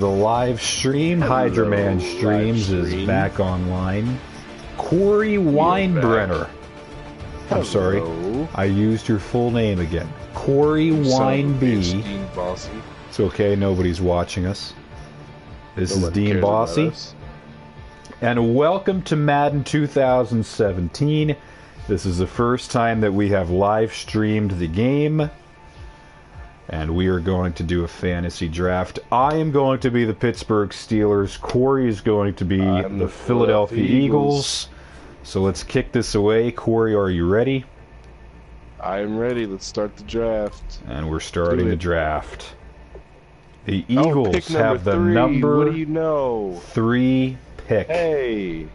The live stream, Hydraman Streams, is back online. Corey Weinbrenner. I'm sorry, I used your full name again. Corey Weinby. It's okay, nobody's watching us. This is Dean Bossy. And welcome to Madden 2017. This is the first time that we have live streamed the game. And we are going to do a fantasy draft. I am going to be the Pittsburgh Steelers. Corey is going to be the Philadelphia Eagles. So let's kick this away. Corey, are you ready? I am ready. Let's start the draft. And we're starting the draft. The Eagles have the three. number What do you know? 3 pick. Hey,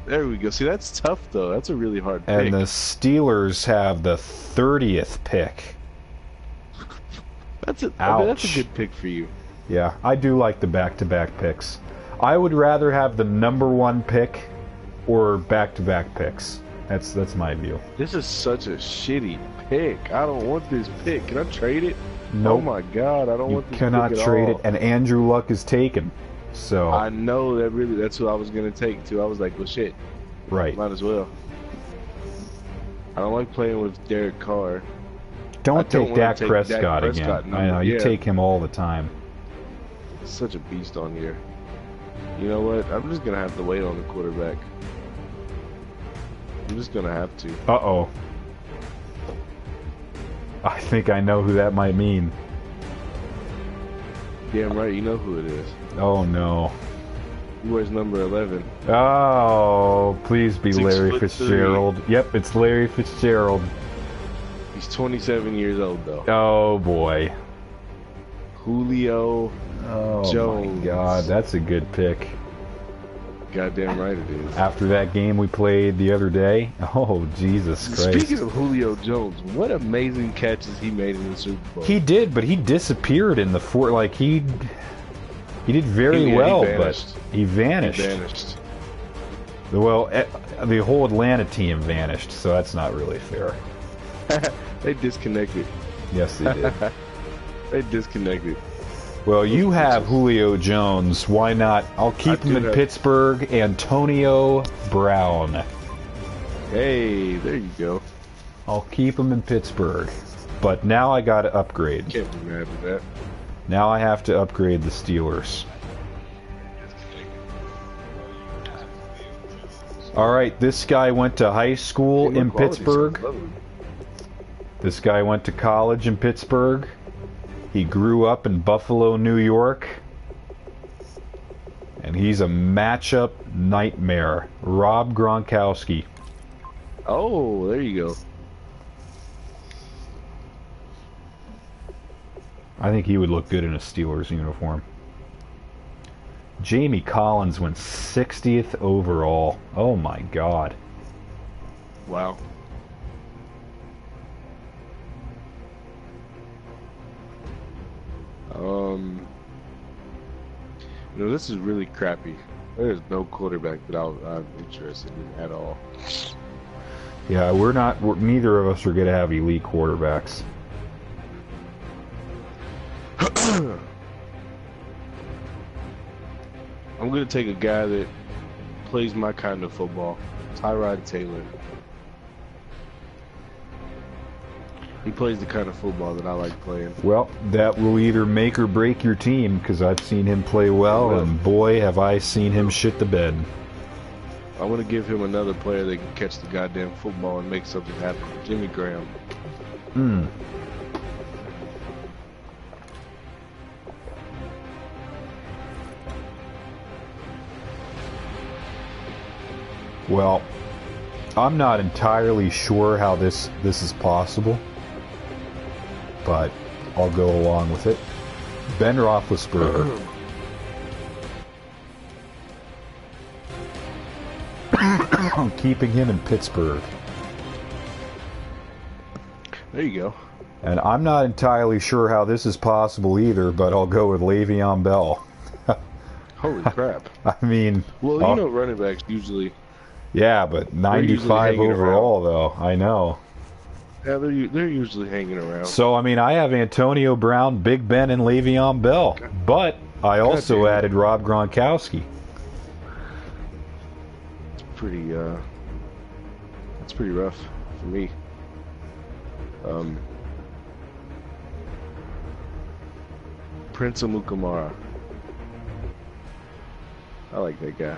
there we go. See, that's tough though. That's a really hard pick. And the Steelers have the 30th pick. That's a good pick for you. Yeah, I do like the back-to-back picks. I would rather have the number 1 pick or back-to-back picks. That's my view. This is such a shitty pick. I don't want this pick. Can I trade it? Nope. Oh my god, I don't want this pick at all. You cannot trade it, and Andrew Luck is taken. So I know that's who I was gonna take too. I was like, well, shit. Right. Might as well. I don't like playing with Derek Carr. Don't take Dak Prescott again. I know, you take him all the time. Such a beast on here. You know what? I'm just going to have to wait on the quarterback. I'm just going to have to. Uh-oh. I think I know who that might mean. Damn right, you know who it is. Oh, no. He wears number 11. Oh, please be Larry Fitzgerald. Yep, it's Larry Fitzgerald. He's 27 years old, though. Oh, boy. Julio Jones. Oh, my God. That's a good pick. Goddamn right it is. After that game we played the other day. Oh, Jesus Christ. Speaking of Julio Jones, what amazing catches he made in the Super Bowl. He did, but he disappeared in the fourth. Like, he did very well, but he vanished. He vanished. Well, the whole Atlanta team vanished, so that's not really fair. They disconnected. Yes, they did. They disconnected. Well, you have Julio Jones. Why not? I'll keep him in Pittsburgh. Antonio Brown. Hey, there you go. I'll keep him in Pittsburgh. But now I got to upgrade. Can't be mad with that. Now I have to upgrade the Steelers. All right, this guy went to high school in Pittsburgh. This guy went to college in Pittsburgh. He grew up in Buffalo, New York. And he's a matchup nightmare. Rob Gronkowski. Oh, there you go. I think he would look good in a Steelers uniform. Jamie Collins went 60th overall. Oh my God. Wow. You know, this is really crappy. There's no quarterback that I'm interested in at all. Yeah, neither of us are going to have elite quarterbacks. I'm going to take a guy that plays my kind of football. Tyrod Taylor. He plays the kind of football that I like playing. Well, that will either make or break your team, because I've seen him play well, and boy, have I seen him shit the bed. I want to give him another player that can catch the goddamn football and make something happen. Jimmy Graham. Well, I'm not entirely sure how this is possible, but I'll go along with it. Ben Roethlisberger. I'm keeping him in Pittsburgh. There you go. And I'm not entirely sure how this is possible either, but I'll go with Le'Veon Bell. Holy crap. I mean... Well, you know running backs usually... Yeah, but 95 overall, though. I know. Yeah, they're usually hanging around. So, I mean, I have Antonio Brown, Big Ben, and Le'Veon Bell. But I also added Rob Gronkowski. That's pretty rough for me. Prince Amukamara. I like that guy.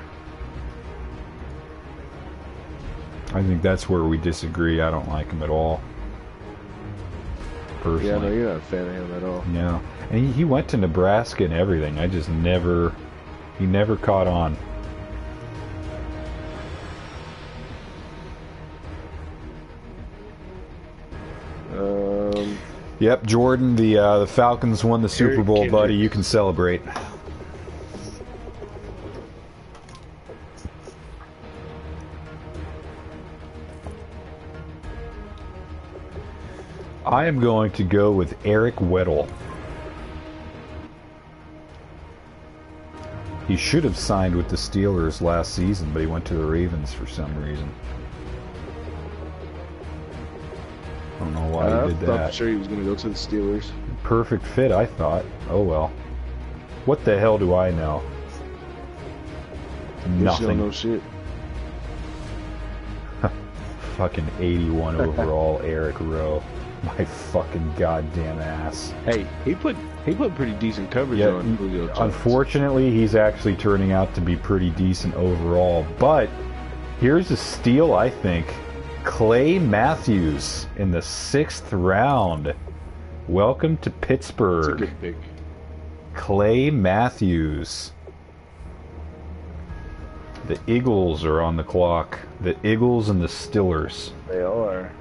I think that's where we disagree. I don't like him at all. Personally. Yeah, no, you're not a fan of him at all. No. And he went to Nebraska and everything. I just never... He never caught on. Yep, Jordan, the Falcons won the Super Bowl, buddy. You can celebrate. I am going to go with Eric Weddle. He should have signed with the Steelers last season, but he went to the Ravens for some reason. I don't know why he did that. I thought for sure he was going to go to the Steelers. Perfect fit, I thought. Oh well. What the hell do I know? Nothing. No shit. Fucking 81 overall, Eric Rowe. My fucking goddamn ass. Hey, he put pretty decent coverage on Julio Jones. Unfortunately, he's actually turning out to be pretty decent overall. But here's a steal, I think. Clay Matthews in the 6th round. Welcome to Pittsburgh. That's a good pick. Clay Matthews. The Eagles are on the clock. The Eagles and the Steelers. They are.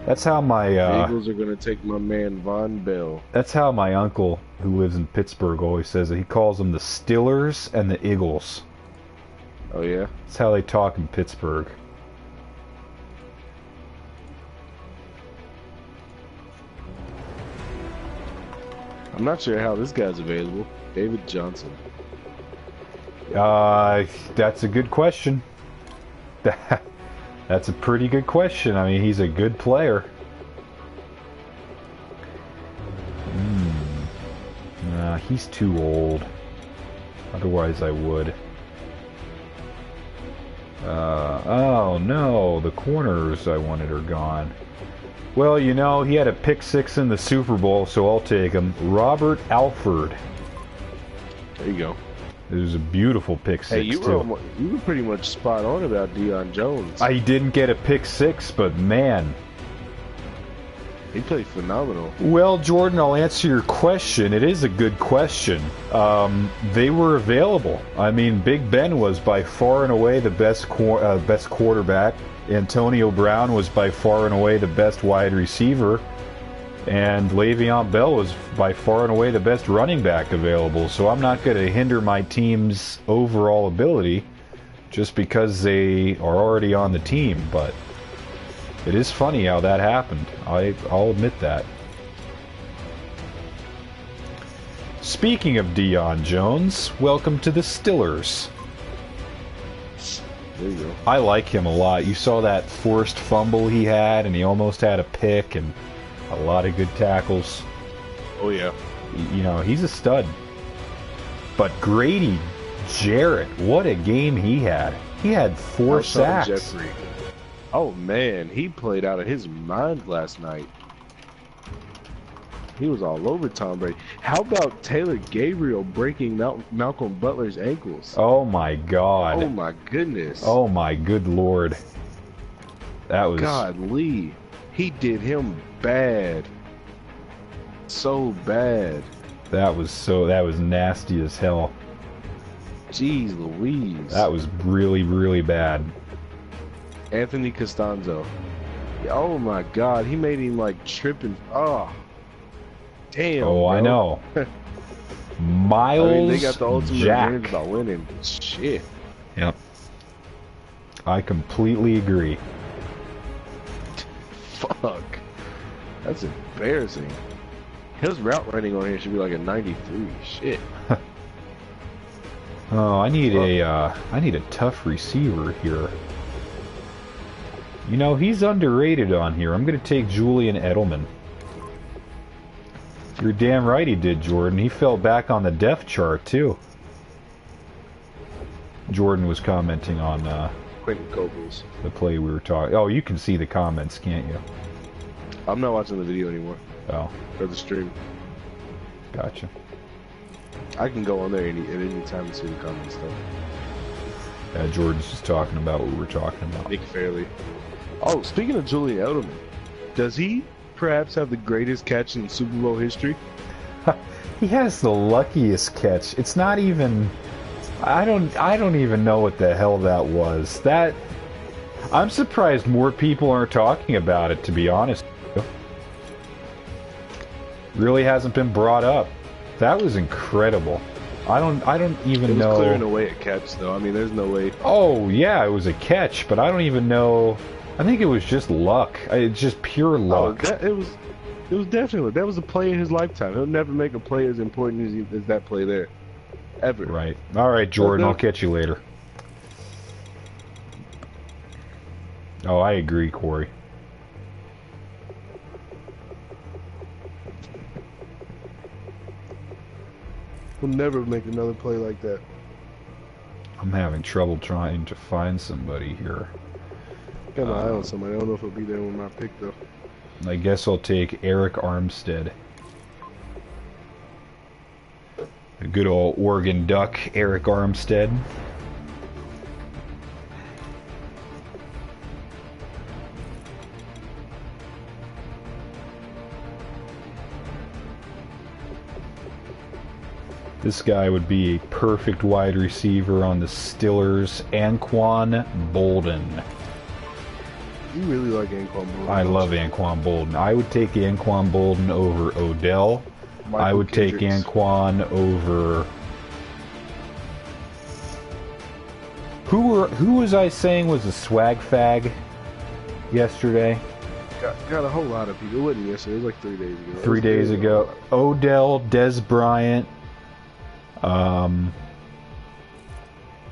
That's how my the Eagles are going to take my man Von Bell. That's how my uncle, who lives in Pittsburgh, always says it. He calls them the Steelers and the Eagles. Oh yeah? That's how they talk in Pittsburgh. I'm not sure how this guy's available. David Johnson. That's a good question. That's a pretty good question. I mean, he's a good player. Nah, he's too old. Otherwise, I would. Oh no, the corners I wanted are gone. Well, you know, he had a pick 6 in the Super Bowl, so I'll take him. Robert Alford. There you go. It was a beautiful pick 6, hey, you were pretty much spot on about Deion Jones. I didn't get a pick 6, but man, he played phenomenal. Well, Jordan, I'll answer your question. It is a good question. They were available. I mean, Big Ben was by far and away the best quarterback. Antonio Brown was by far and away the best wide receiver. And Le'Veon Bell was by far and away the best running back available. So I'm not going to hinder my team's overall ability just because they are already on the team. But it is funny how that happened. I'll admit that. Speaking of Deion Jones, welcome to the Steelers. There you go. I like him a lot. You saw that forced fumble he had, and he almost had a pick, and a lot of good tackles. Oh, yeah. You know, he's a stud. But Grady Jarrett, what a game he had. He had 4 sacks. Jeffrey. Oh, man. He played out of his mind last night. He was all over Tom Brady. How about Taylor Gabriel breaking Malcolm Butler's ankles? Oh, my God. Oh, my goodness. Oh, my good Lord. That was... Godly. He did him bad. So bad. That was nasty as hell. Jeez Louise. That was really, really bad. Anthony Costanzo. Oh my God, he made him like tripping. Oh, damn. Oh, bro. I know. Miles. I mean, they got the ultimate Jack. advantage about winning. Shit. Yep. I completely agree. Fuck. That's embarrassing. His route running on here should be like a 93. Shit. Oh, I need a tough receiver here. You know, he's underrated on here. I'm going to take Julian Edelman. You're damn right he did, Jordan. He fell back on the depth chart, too. Jordan was commenting on Quentin Cobles. the play we were talking. Oh, you can see the comments, can't you? I'm not watching the video anymore. Oh. Or the stream. Gotcha. I can go on there at any time and see the comments, though. Jordan's just talking about what we were talking about. Nick Fairley. Oh, speaking of Julian Edelman, does he perhaps have the greatest catch in Super Bowl history? He has the luckiest catch. It's not even... I don't even know what the hell that was. I'm surprised more people aren't talking about it, to be honest. Really hasn't been brought up. That was incredible. I don't even know. It was clearing away a catch, though. I mean, there's no way. Oh yeah, it was a catch, but I don't even know. I think it was just luck. It's just pure luck. It was definitely, that was a play in his lifetime. He'll never make a play as important as that play there, ever. Right. All right, Jordan. I'll catch you later. Oh, I agree, Corey. He'll never make another play like that. I'm having trouble trying to find somebody here. Got my eye on somebody. I don't know if he'll be there with my pick, though. I guess I'll take Eric Armstead. A good old Oregon Duck, Eric Armstead. This guy would be a perfect wide receiver on the Steelers. Anquan Bolden. You really like Anquan Bolden. I love Anquan Bolden. I would take Anquan Bolden over Odell. I would take Anquan over... Who was I saying was a swag fag yesterday? Got a whole lot of people. It wasn't yesterday. It was like 3 days ago. 3 days ago. Odell, Des Bryant.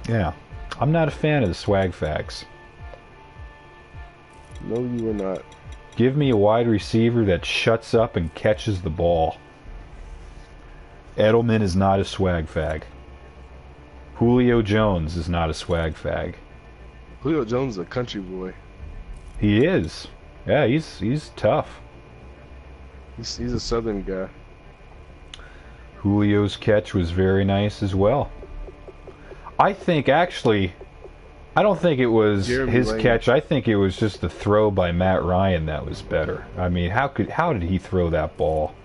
Yeah. I'm not a fan of the swag fags. No, you are not. Give me a wide receiver that shuts up and catches the ball. Edelman is not a swag fag. Julio Jones is not a swag fag. Julio Jones is a country boy. He is. Yeah, he's tough. He's a southern guy. Julio's catch was very nice as well. I think, actually, I don't think it was his catch. I think it was just the throw by Matt Ryan that was better. I mean, how did he throw that ball?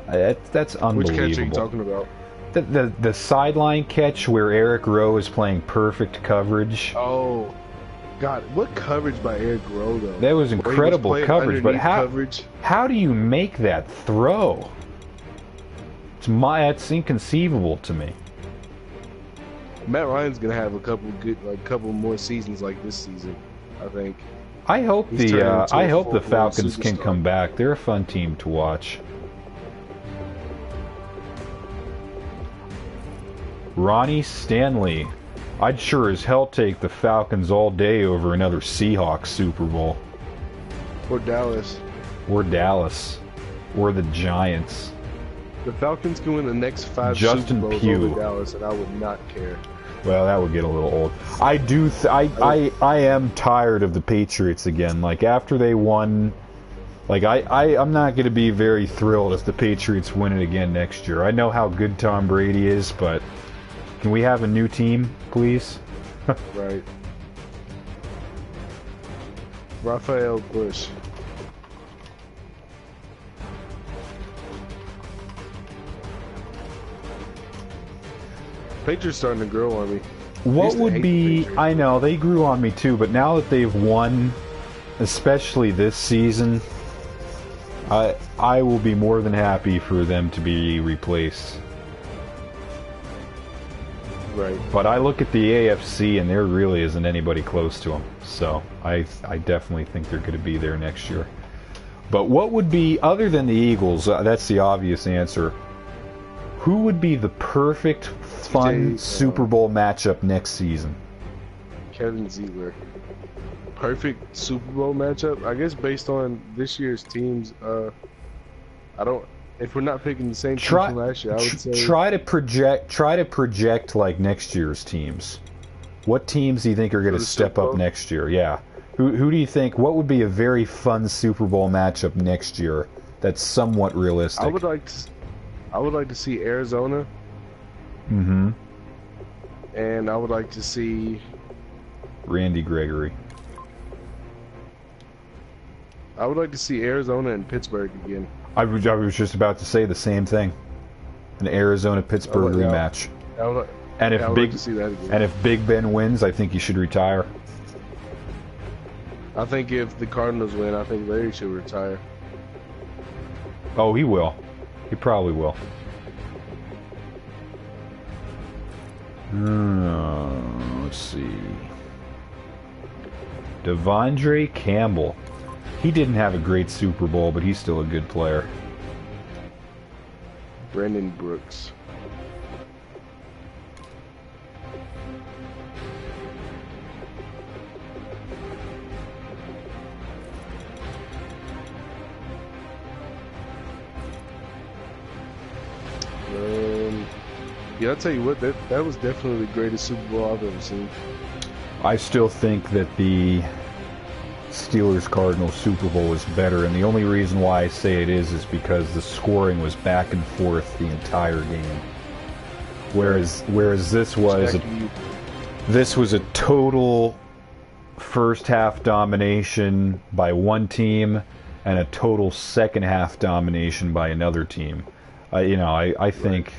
That's unbelievable. Which catch are you talking about? The sideline catch where Eric Rowe is playing perfect coverage. Oh, God, what coverage by Eric Rowe, though? That was incredible coverage, but how do you make that throw? It's inconceivable to me. Matt Ryan's gonna have a couple more seasons like this season, I think. I hope the Falcons can come back. They're a fun team to watch. Ronnie Stanley. I'd sure as hell take the Falcons all day over another Seahawks Super Bowl. Or Dallas. Or Dallas. Or the Giants. The Falcons can win the next 5 Justin Super Bowls Pugh. over Dallas, and I would not care. Well, that would get a little old. I am tired of the Patriots again. Like, after they won... Like, I'm not going to be very thrilled if the Patriots win it again next year. I know how good Tom Brady is, but... Can we have a new team, please? Right. Raphael Bush. Patriots starting to grow on me. What would be... I know, they grew on me too, but now that they've won, especially this season, I will be more than happy for them to be replaced. Right. But I look at the AFC and there really isn't anybody close to them. So I definitely think they're going to be there next year. But what would be, other than the Eagles, that's the obvious answer, who would be the perfect, fun Super Bowl matchup next season? Kevin Ziegler. Perfect Super Bowl matchup? I guess based on this year's teams, if we're not picking the same team Try, from last year, I would say try to project like next year's teams. What teams do you think are going to step up next year? Yeah. Who do you think? What would be a very fun Super Bowl matchup next year that's somewhat realistic? I would like to see Arizona. Mm-hmm. And I would like to see Randy Gregory. I would like to see Arizona and Pittsburgh again. I was just about to say the same thing. An Arizona-Pittsburgh rematch. And if Big Ben wins, I think he should retire. I think if the Cardinals win, I think Larry should retire. Oh, he will. He probably will. Let's see. Devondre Campbell. He didn't have a great Super Bowl, but he's still a good player. Brandon Brooks. Yeah, I'll tell you what, that was definitely the greatest Super Bowl I've ever seen. I still think that the Steelers-Cardinals Super Bowl was better, and the only reason why I say it is because the scoring was back and forth the entire game. Whereas this was a total first half domination by one team and a total second half domination by another team. I think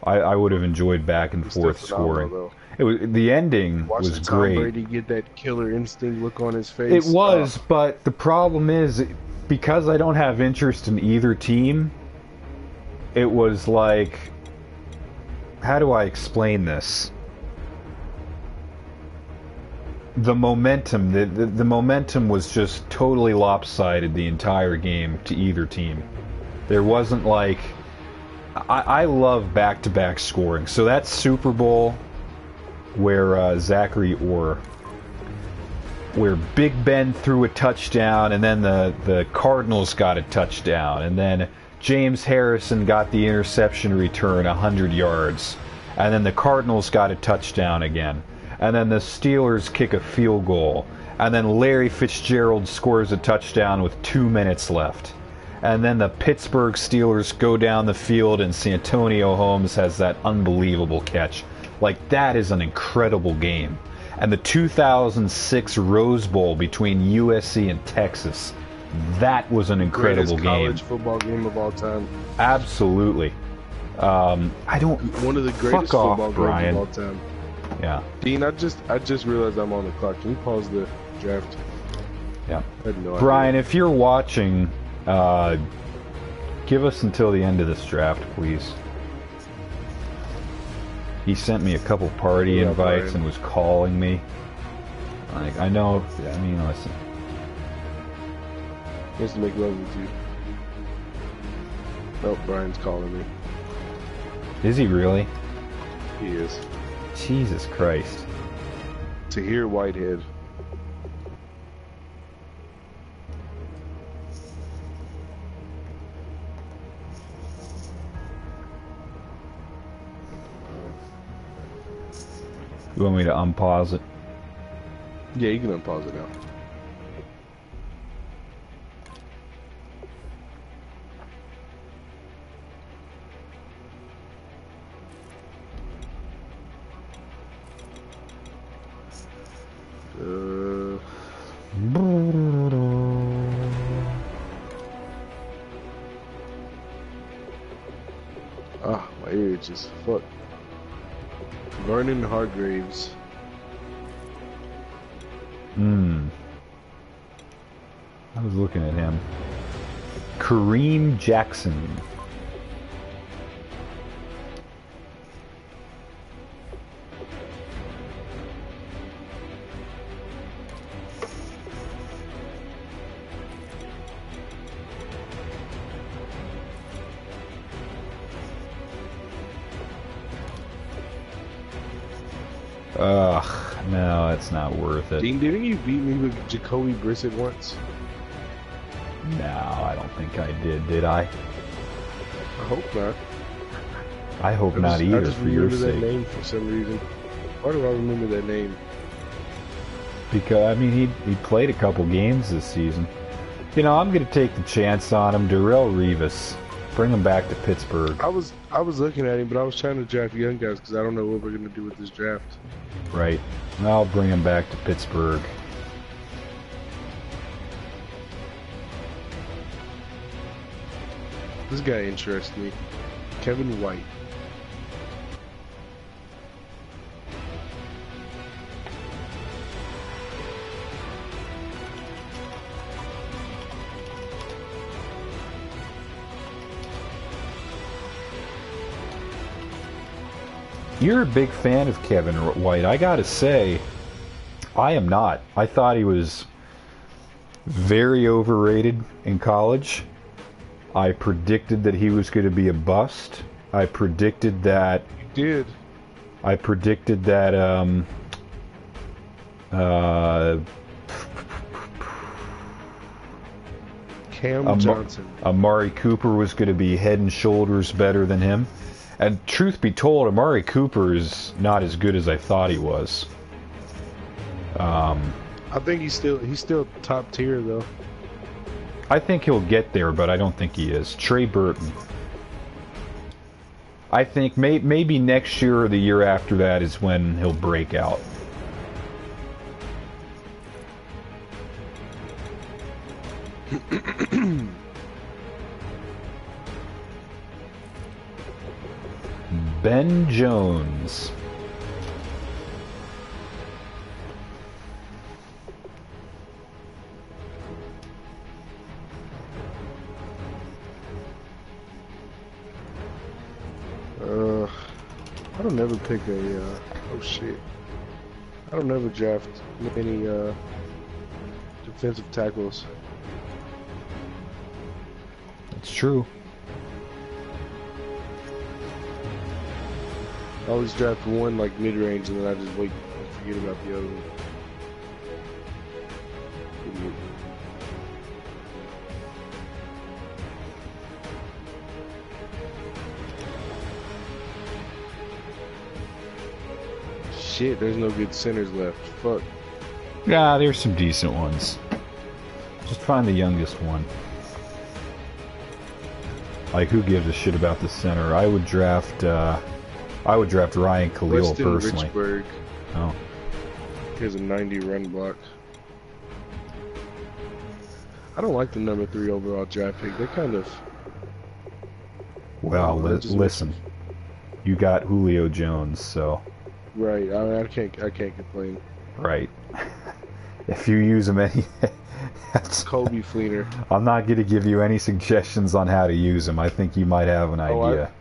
I would have enjoyed back and forth scoring. The ending was great. Tom Brady get that killer instinct look on his face. It was, but the problem is, because I don't have interest in either team, it was like, how do I explain this? The momentum, the momentum was just totally lopsided the entire game to either team. There wasn't like, I love back-to-back scoring. So that Super Bowl where where Big Ben threw a touchdown, and then the Cardinals got a touchdown, and then James Harrison got the interception return 100 yards, and then the Cardinals got a touchdown again, and then the Steelers kick a field goal, and then Larry Fitzgerald scores a touchdown with 2 minutes left. And then the Pittsburgh Steelers go down the field and Santonio Holmes has that unbelievable catch. Like, that is an incredible game. And the 2006 Rose Bowl between USC and Texas, that was an incredible game. College football game of all time. Absolutely. One of the greatest football games of all time. Yeah. Dean, I just realized I'm on the clock. Can you pause the draft? Yeah. I had no Brian, idea. if you're watching, give us until the end of this draft, please. He sent me a couple party invites Brian. and was calling me. Like, I know, I mean, listen. He wants to make love with you. Nope, Brian's calling me. Is he really? He is. Jesus Christ. Tahir Whitehead. You want me to unpause it? Yeah, you can unpause it now. My ear itches. Fuck. Vernon Hargraves. I was looking at him. Kareem Jackson. Ugh, no, it's not worth it. Dean, didn't you beat me with Jacoby Brissett once? No, I don't think I did I? I hope not. I hope not either, I just for your remember that sake. name for some reason. Why do I remember that name? Because, I mean, he played a couple games this season. You know, I'm going to take the chance on him. Darrelle Revis. Bring him back to Pittsburgh. I was looking at him, but I was trying to draft young guys because I don't know what we're going to do with this draft. Right. I'll bring him back to Pittsburgh. This guy interests me. Kevin White. You're a big fan of Kevin White. I gotta say, I am not. I thought he was very overrated in college. I predicted that he was going to be a bust. I predicted that... You did. I predicted that, Cam Johnson. Amari Cooper was going to be head and shoulders better than him. And truth be told, Amari Cooper is not as good as I thought he was. I think he's still top tier though. I think he'll get there, but I don't think he is. Trey Burton. I think maybe next year or the year after that is when he'll break out. Ben Jones. I don't never pick a, oh shit. I don't never draft many, defensive tackles. That's true. I always draft one, like, mid-range, and then I just wait and forget about the other one. Idiot. Shit, there's no good centers left. Fuck. Yeah, there's some decent ones. Just find the youngest one. Like, who gives a shit about the center? I would draft Ryan Khalil Weston personally. Richburg. Oh. He has a 90 run block. I don't like the number 3 overall draft pick. They kind of... Well, listen. You got Julio Jones, so... Right, I mean, I can't complain. Right. If you use him any... That's... Kobe Fleener. I'm not going to give you any suggestions on how to use him. I think you might have an idea.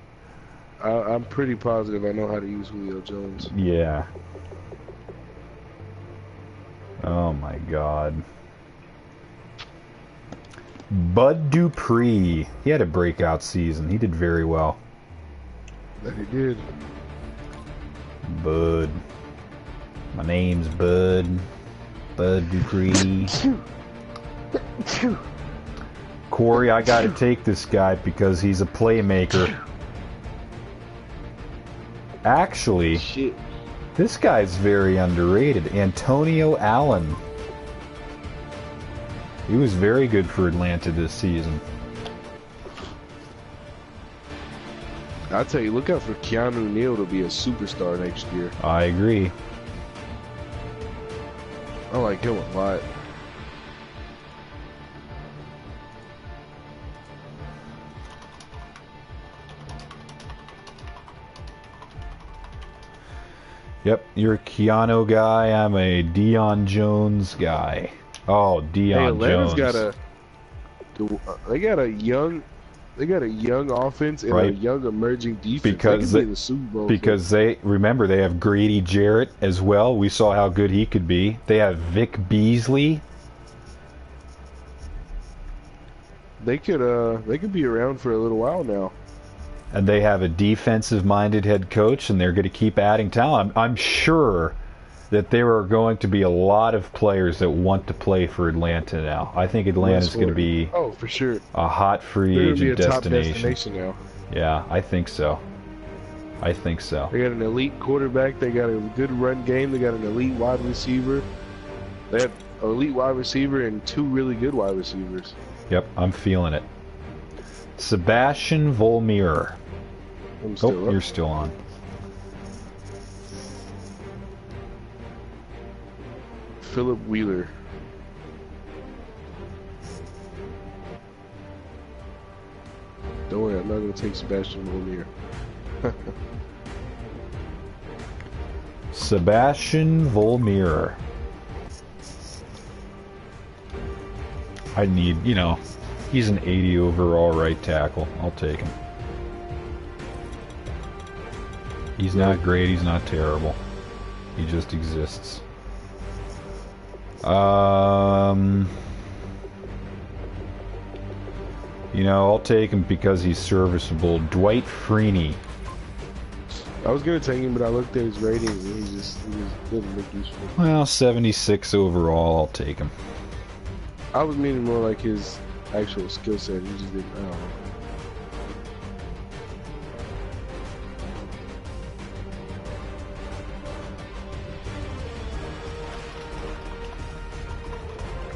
I'm pretty positive I know how to use Julio Jones. Yeah. Oh my god. Bud Dupree. He had a breakout season. He did very well. That he did. Bud. My name's Bud. Bud Dupree. Corey, I gotta take this guy because he's a playmaker. Actually, Shit. this guy's very underrated. Antonio Allen. He was very good for Atlanta this season. I tell you, look out for Keanu Neal to be a superstar next year. I agree. I like him a lot. Yep, you're a Keanu guy. I'm a Deion Jones guy. Oh, Deion Atlanta's Jones. they got a young offense and Right. a young emerging defense. Because they could be in the Super Bowl. Because they have Grady Jarrett as well. We saw how good he could be. They have Vic Beasley. they could be around for a little while now. And they have a defensive-minded head coach, and they're going to keep adding talent. I'm sure that there are going to be a lot of players that want to play for Atlanta now. I think Atlanta's going to be for sure a hot free They're gonna be agent a top destination. destination now. Yeah, I think so. I think so. They got an elite quarterback. They got a good run game. They got an elite wide receiver. They have an elite wide receiver and 2 really good wide receivers. Yep, I'm feeling it. Sebastian Volmir. Oh, you're still on. Philip Wheeler. Don't worry, I'm not going to take Sebastian Volmir. Sebastian Volmir. I need, you know, he's an 80 overall right tackle. I'll take him. He's not great, he's not terrible. He just exists. You know, I'll take him because he's serviceable. Dwight Freeney. I was gonna take him, but I looked at his rating and he just didn't look useful. Well, 76 overall, I'll take him. I was meaning more like his actual skill set. He just didn't. I don't know.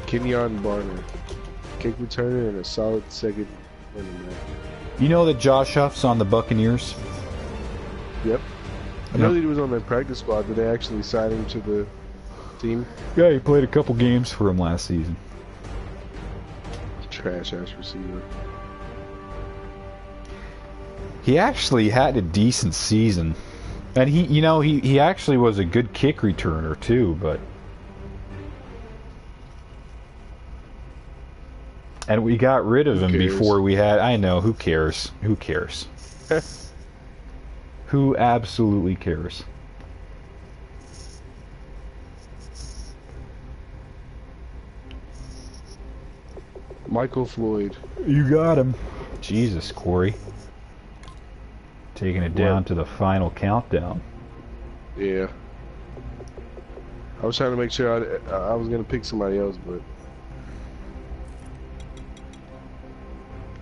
Kenyon Barner, kick returner and a solid second running back. You know that Josh Huff's on the Buccaneers? Yep. I know that he was on their practice squad, but they actually signed him to the team. Yeah, he played a couple games for him last season. Trash-ass receiver. He actually had a decent season. And he actually was a good kick returner too, but... And we got rid of him before we had... I know, who cares? Who cares? Who absolutely cares? Michael Floyd. You got him. Jesus, Corey. Taking it down to the final countdown. Yeah. I was trying to make sure I was going to pick somebody else, but...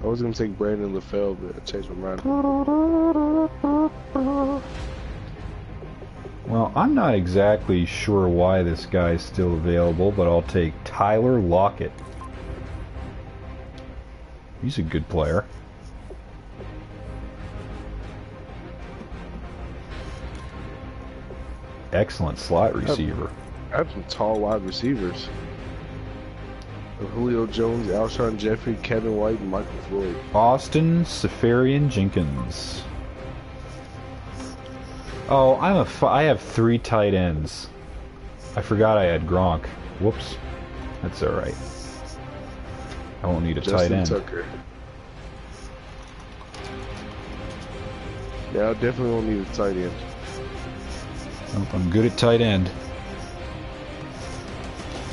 I was going to take Brandon LaFell, but I changed my mind. Well, I'm not exactly sure why this guy's still available, but I'll take Tyler Lockett. He's a good player. Excellent slot receiver. I have some tall wide receivers. Julio Jones, Alshon Jeffrey, Kevin White, and Michael Floyd. Austin Seferian Jenkins. Oh, I have 3 tight ends. I forgot I had Gronk. Whoops. That's alright. I won't need a tight end. Tucker. Yeah, I definitely won't need a tight end. Nope, I'm good at tight end.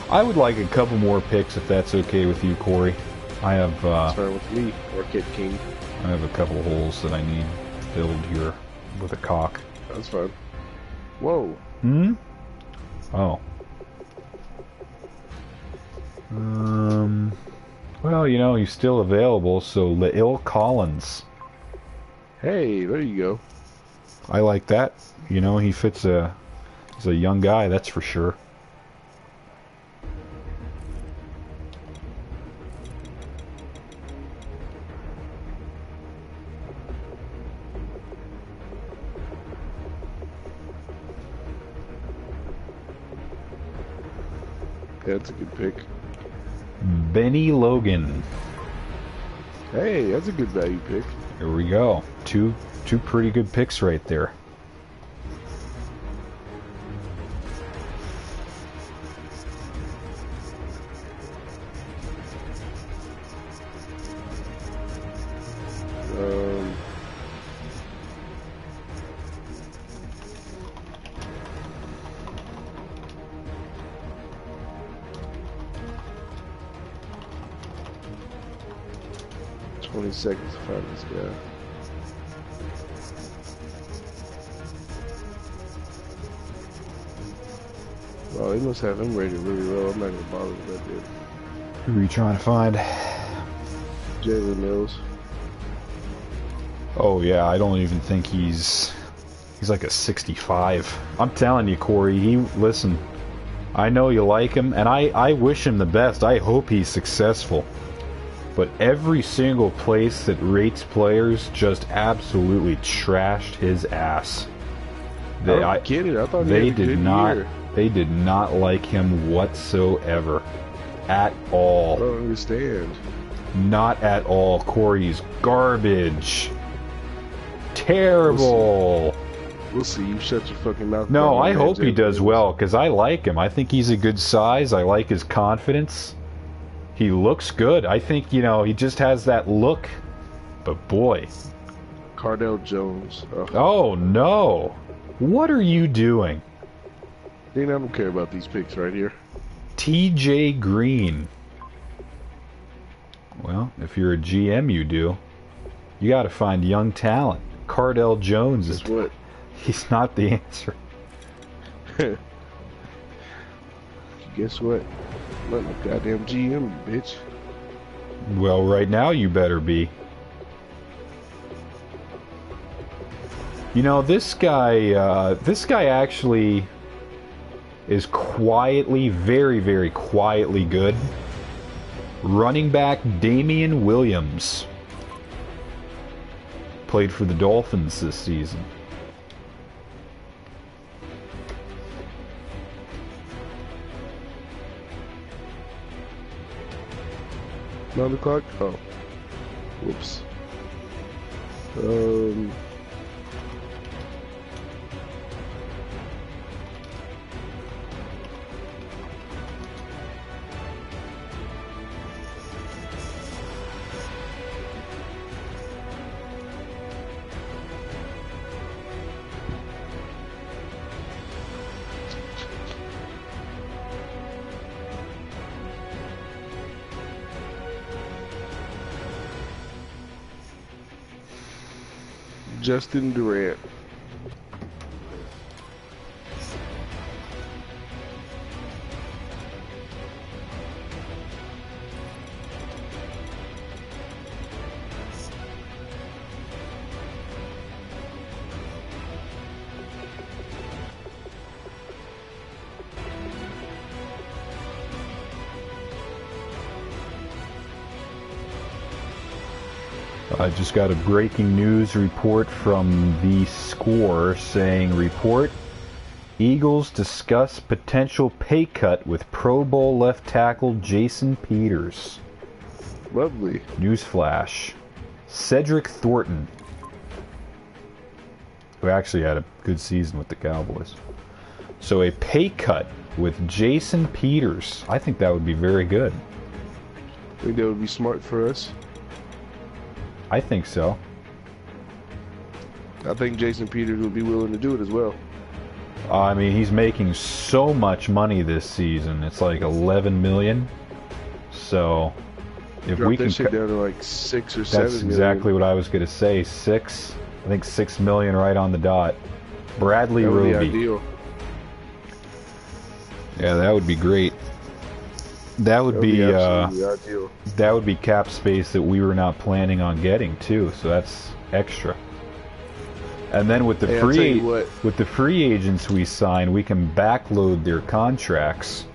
I would like a couple more picks if that's okay with you, Corey. I have That's fine with me, or Kid King. I have a couple holes that I need filled here with a cock. That's fine. Whoa. Hmm? Oh. Well, you know, he's still available, so La'il Collins. Hey, there you go. I like that. You know, he fits he's a young guy, that's for sure. Yeah, that's a good pick. Benny Logan. Hey, that's a good value pick. Here we go. Two pretty good picks right there. Seconds to find this guy. Wow, they must have him rated really low. I'm not gonna bother with that dude. Who are you trying to find? Jalen Mills. Oh yeah, I don't even think he's like a 65. I'm telling you, Corey, listen, I know you like him, and I wish him the best. I hope he's successful. But every single place that rates players just absolutely trashed his ass. I don't get it. I thought he had a good year. They did not like him whatsoever. At all. I don't understand. Not at all. Corey's garbage. Terrible. We'll see. You shut your fucking mouth. No, I hope he does well, because I like him. I think he's a good size. I like his confidence. He looks good. I think, you know, he just has that look. But boy. Cardell Jones. Oh, no. What are you doing? Dean, I don't care about these picks right here. TJ Green. Well, if you're a GM, you do. You got to find young talent. Cardell Jones is what? He's not the answer. Guess what? I'm not a goddamn GM, bitch. Well, right now you better be. You know, this guy actually is quietly, very, very quietly good. Running back Damian Williams. Played for the Dolphins this season. On the clock? Oh. Whoops. Justin Durant. I just got a breaking news report from The Score saying, report, Eagles discuss potential pay cut with Pro Bowl left tackle Jason Peters. Lovely. Newsflash. Cedric Thornton, who actually had a good season with the Cowboys. So a pay cut with Jason Peters. I think that would be very good. I think that would be smart for us. I think so. I think Jason Peters would be willing to do it as well. I mean, he's making so much money this season. It's like 11 million. So, if Drop we that can shit down to like 6 or 7 that's million. exactly what I was going to say. 6. I think 6 million right on the dot. Bradley That would be Roby. ideal. Yeah, that would be great. That would be absolutely ideal. that would be cap space that we were not planning on getting too. So that's extra. And then with the free agents we sign, we can backload their contracts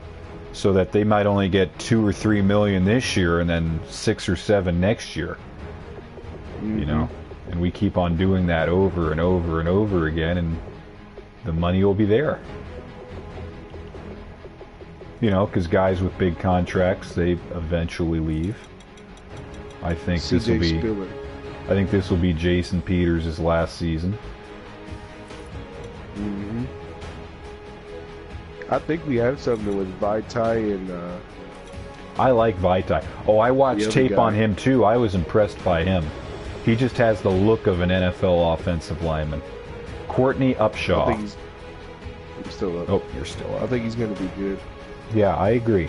so that they might only get 2 or 3 million this year and then 6 or 7 next year. Mm-hmm. You know, and we keep on doing that over and over and over again, and the money will be there. You know, because guys with big contracts, they eventually leave. I think this will be. Spiller. I think this will be Jason Peters' last season. Mm-hmm. I think we have something with Vitae and. I like Vitae. Oh, I watched tape on him too. I was impressed by him. He just has the look of an NFL offensive lineman. Courtney Upshaw. I think he's still up. Oh, you're still up. I think he's going to be good. Yeah, I agree.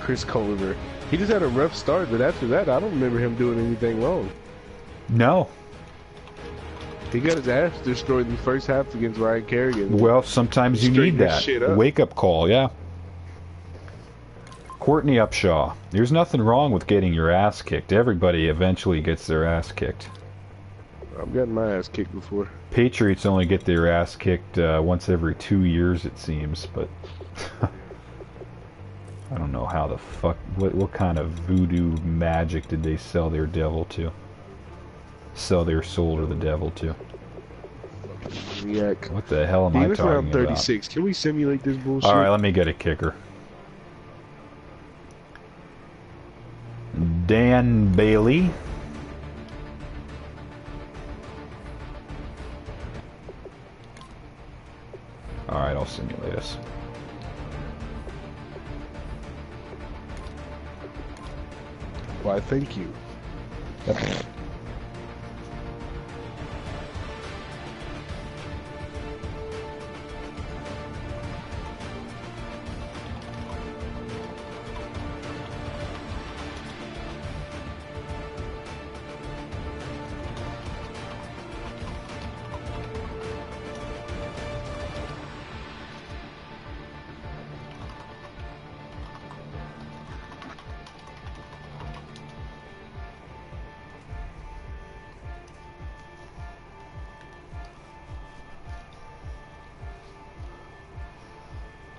Chris Culliver. He just had a rough start, but after that, I don't remember him doing anything wrong. No. He got his ass destroyed in the first half against Ryan Kerrigan. Well, sometimes you need that. Wake-up call, yeah. Courtney Upshaw. There's nothing wrong with getting your ass kicked. Everybody eventually gets their ass kicked. I've gotten my ass kicked before. Patriots only get their ass kicked once every 2 years, it seems, but I don't know how the fuck, what kind of voodoo magic did they sell their devil to? Sell their soul to the devil to? Maniac. What the hell am I It's talking round 36. about? Can we simulate this bullshit? Alright, let me get a kicker. Dan Bailey. Alright, I'll simulate us. Why, thank you.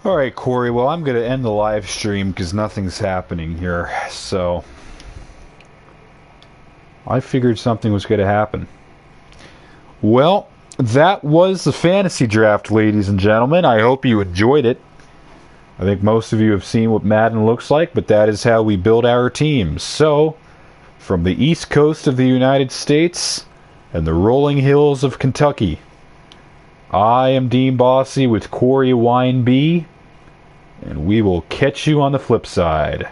Alright, Corey, well, I'm going to end the live stream because nothing's happening here, so I figured something was going to happen. Well, that was the fantasy draft, ladies and gentlemen. I hope you enjoyed it. I think most of you have seen what Madden looks like, but that is how we build our teams. So, from the east coast of the United States and the rolling hills of Kentucky, I am Dean Bossy with Corey Wineby, and we will catch you on the flip side.